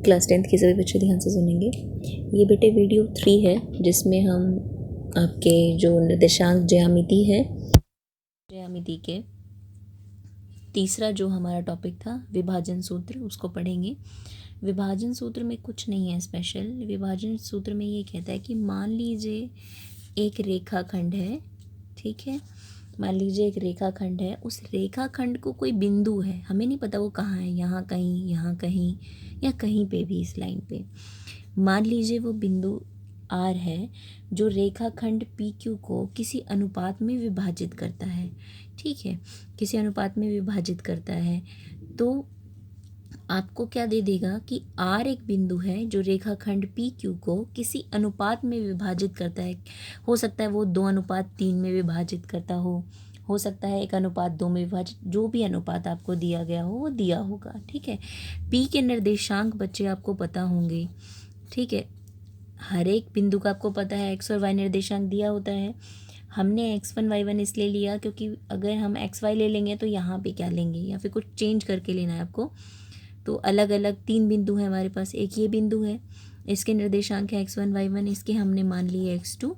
Class 10th के सभी बच्चे ध्यान से सुनेंगे। ये बेटे वीडियो 3 है जिसमें हम आपके जो निर्देशांक ज्यामिति है, ज्यामिति के तीसरा जो हमारा टॉपिक था विभाजन सूत्र, उसको पढ़ेंगे। विभाजन सूत्र में कुछ नहीं है स्पेशल। विभाजन सूत्र में ये कहता है कि मान लीजिए एक रेखाखंड है, ठीक है। मान लीजिए एक रेखाखंड है, उस रेखाखंड को कोई बिंदु है, हमें नहीं पता वो कहाँ है, यहाँ कहीं या कहीं पे भी इस लाइन पे। मान लीजिए वो बिंदु आर है जो रेखाखंड पी क्यू को किसी अनुपात में विभाजित करता है, ठीक है। किसी अनुपात में विभाजित करता है तो आपको क्या दे देगा कि आर एक बिंदु है जो रेखाखंड पी क्यू को किसी अनुपात में विभाजित करता है। हो सकता है वो 2:3 में विभाजित करता हो सकता है 1:2 में विभाजित, जो भी अनुपात आपको दिया गया हो वो दिया होगा, ठीक है। पी के निर्देशांक बच्चे आपको पता होंगे, ठीक है। हर एक बिंदु का आपको पता है एक्स और वाई निर्देशांक दिया होता है। हमने x1 y1 इसलिए लिया क्योंकि अगर हम xy ले लेंगे तो यहाँ पे क्या लेंगे या फिर कुछ चेंज करके लेना है आपको। तो अलग अलग 3 बिंदु हैं हमारे पास। एक ये बिंदु है, इसके निर्देशांक है x1 y1, इसके हमने मान लिए x2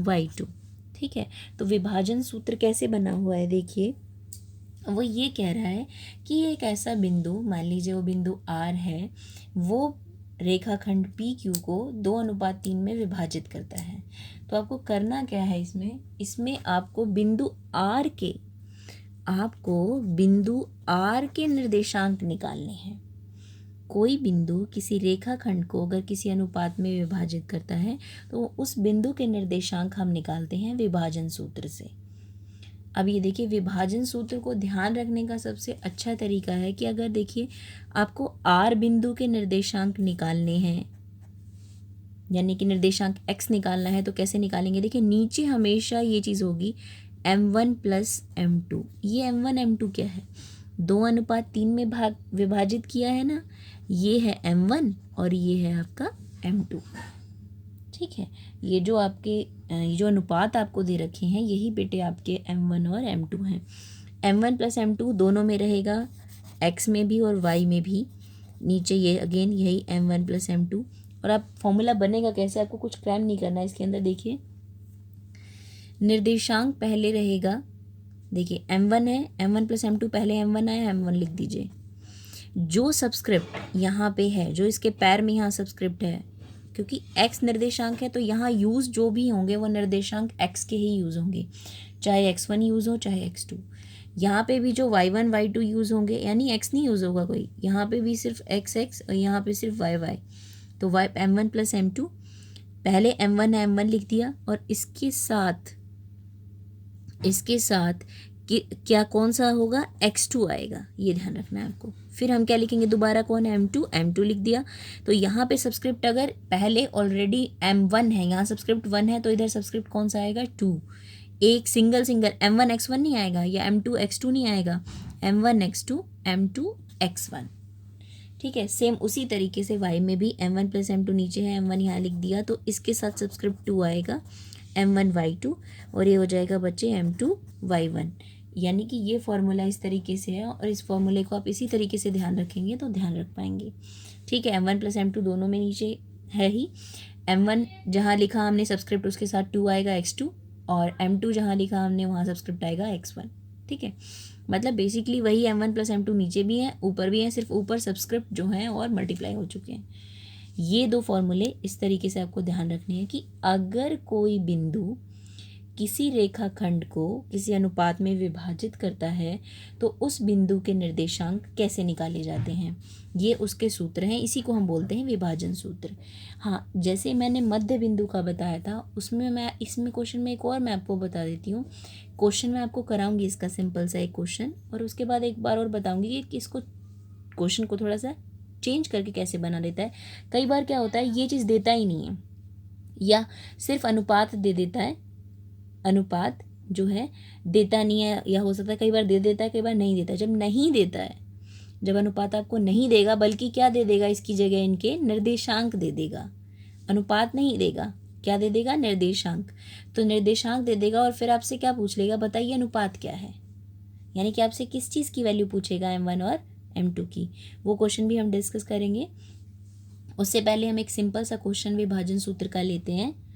y2, ठीक है। तो विभाजन सूत्र कैसे बना हुआ है देखिए, वो ये कह रहा है कि एक ऐसा बिंदु, मान लीजिए वो बिंदु R है, वो रेखाखंड पी क्यू को 2:3 में विभाजित करता है। तो आपको करना क्या है इसमें आपको बिंदु आर के निर्देशांक निकालने हैं। कोई बिंदु किसी रेखाखंड को अगर किसी अनुपात में विभाजित करता है तो उस बिंदु के निर्देशांक हम निकालते हैं विभाजन सूत्र से। अब ये देखिए, विभाजन सूत्र को ध्यान रखने का सबसे अच्छा तरीका है कि अगर देखिए आपको आर बिंदु के निर्देशांक निकालने हैं, यानी कि निर्देशांक x निकालना है, तो कैसे निकालेंगे। देखिए नीचे हमेशा ये चीज़ होगी m1 + m2। ये m1 m2 क्या है, 2:3 में विभाजित किया है ना, ये है m1 और ये है आपका m2, ठीक है। ये जो अनुपात आपको दे रखे हैं यही बेटे आपके m1 और m2 हैं। m1 + m2 दोनों में रहेगा, x में भी और y में भी। नीचे ये अगेन यही m1 + m2। और आप फॉर्मूला बनेगा कैसे, आपको कुछ क्रैम नहीं करना है इसके अंदर। देखिए निर्देशांक पहले रहेगा, देखिए m1 है, m1 + m2, पहले m1 आया, m1 लिख दीजिए। जो सबस्क्रिप्ट यहाँ पे है, जो इसके पैर में यहाँ सबस्क्रिप्ट है, क्योंकि x निर्देशांक है तो यहाँ यूज़ जो भी होंगे वो निर्देशांक x के ही यूज़ होंगे, चाहे x1 यूज़ हो चाहे x2। यहाँ पे भी जो y1 y2 यूज़ होंगे, यानी x नहीं यूज़ होगा कोई, यहाँ पे भी सिर्फ x और यहाँ पे सिर्फ y। तो m1 + m2, पहले m1 है m1 लिख दिया, और इसके साथ क्या कौन सा होगा, x2 आएगा, ये ध्यान रखना है आपको। फिर हम क्या लिखेंगे दोबारा, कौन है m2 लिख दिया। तो यहाँ पे सबस्क्रिप्ट अगर पहले ऑलरेडी m1 है, यहाँ सबस्क्रिप्ट 1 है, तो इधर सबस्क्रिप्ट कौन सा आएगा 2। एक सिंगल m1 x1 नहीं आएगा या m2 x2 नहीं आएगा, m1 x2 m2 x1, ठीक है। सेम उसी तरीके से y में भी m1 + m2 नीचे है, m1 यहाँ लिख दिया, तो इसके साथ सबस्क्रिप्ट 2 आएगा, m1 y2, और ये हो जाएगा बच्चे m2 y1। यानी कि ये फॉर्मूला इस तरीके से है, और इस फॉर्मूले को आप इसी तरीके से ध्यान रखेंगे तो ध्यान रख पाएंगे, ठीक है। m1 + m2 दोनों में नीचे है ही, m1 जहाँ लिखा हमने सबस्क्रिप्ट उसके साथ 2 आएगा x2, और m2 जहाँ लिखा हमने वहाँ सबस्क्रिप्ट आएगा x1, ठीक है। मतलब बेसिकली वही m1 + m2 नीचे भी है ऊपर भी है, सिर्फ ऊपर सबस्क्रिप्ट जो हैं और मल्टीप्लाई हो चुके हैं। ये दो फॉर्मूले इस तरीके से आपको ध्यान रखने हैं कि अगर कोई बिंदु किसी रेखाखंड को किसी अनुपात में विभाजित करता है तो उस बिंदु के निर्देशांक कैसे निकाले जाते हैं, ये उसके सूत्र हैं, इसी को हम बोलते हैं विभाजन सूत्र। हाँ, जैसे मैंने मध्य बिंदु का बताया था, उसमें इसमें क्वेश्चन में एक और मैं आपको बता देती हूँ। क्वेश्चन मैं आपको कराऊंगी इसका सिंपल सा एक क्वेश्चन, और उसके बाद एक बार और बताऊंगी कि इसको क्वेश्चन को थोड़ा सा चेंज करके कैसे बना देता है। कई बार क्या होता है, ये चीज़ देता ही नहीं है, या सिर्फ अनुपात दे देता है, अनुपात जो है देता नहीं है, या हो सकता है कई बार दे देता है कई बार नहीं देता है। जब नहीं देता है, जब अनुपात आपको नहीं देगा, बल्कि क्या दे देगा, इसकी जगह इनके निर्देशांक दे देगा, अनुपात नहीं देगा, क्या दे देगा, निर्देशांक। तो निर्देशांक दे देगा और फिर आपसे क्या पूछ लेगा, बताइए अनुपात क्या है, यानी कि आपसे किस चीज़ की वैल्यू पूछेगा, m1 और m2 की। वो क्वेश्चन भी हम डिस्कस करेंगे। उससे पहले हम एक सिंपल सा क्वेश्चन विभाजन सूत्र का लेते हैं।